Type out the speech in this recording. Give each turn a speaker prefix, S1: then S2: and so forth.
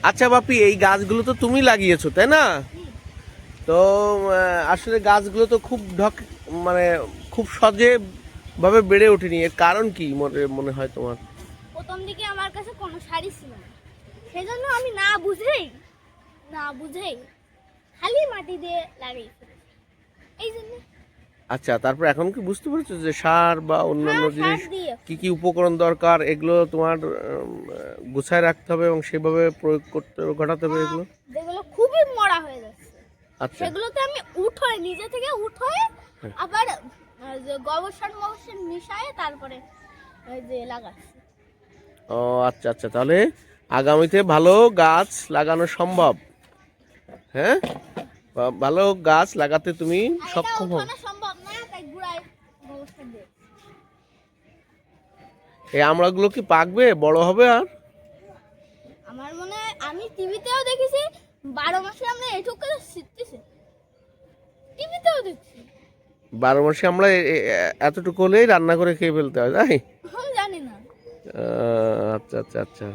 S1: আচ্ছা বাপি, এই গাছগুলো তো তুমি লাগিয়েছো তাই না? তো আসলে গাছগুলো তো খুব মানে খুব সহজে ভাবে বেড়ে ওঠেনি। এর কারণ কি মনে মনে হয় তোমার?
S2: প্রথম দিকে আমার কাছে কোনো শাড়ি ছিল না, সেজন্য আমি না বুঝেই খালি মাটি দিয়ে লাগিয়ে ফেলেছি। এই জন্য
S1: আচ্ছা, তারপর এখন কি বুঝতে পেরেছো যে সার বা অন্যান্য
S2: হ্যাঁ, সার
S1: জিনিস
S2: দিয়ে
S1: কি কি উপকরণ দরকার, এগুলো তোমার গুছায় রাখতে হবে এবং সেভাবে প্রয়োগ করতে ঘটাতে হবে
S2: হ্যাঁ,
S1: এগুলো?
S2: যেগুলো খুবই মরা হয়ে যাচ্ছে
S1: আচ্ছা।
S2: সেগুলোতে আমি উঠোয় নিজে থেকে উঠোয়
S1: হ্যাঁ।
S2: আবার যে গোবর সার মিশায়ে তারপরে ওই যে লাগাচ্ছি।
S1: ও আচ্ছা আচ্ছা, তাহলে আগামীতে ভালো গাছ লাগানো সম্ভব। হ্যাঁ, ভালো গাছ লাগাতে তুমি
S2: আর এটা
S1: সক্ষম হও।
S2: উঠানো সম্ভব না, তাই গুড়ায় গোবর সার দিয়ে
S1: এই আমড়াগুলো কি পাকবে, বড় হবে? আর
S2: আমার মনে হয়, আমি টিভিতেও দেখেছি 12 মাসে আমরা এটুকু শিখতেছি, টিভিতেও দেখছি।
S1: 12 মাসে আমরা এতটুকু হলেই রান্না করে খেয়ে ফেলতে হয়, তাই?
S2: আমি জানি না।
S1: আচ্ছা আচ্ছা আচ্ছা।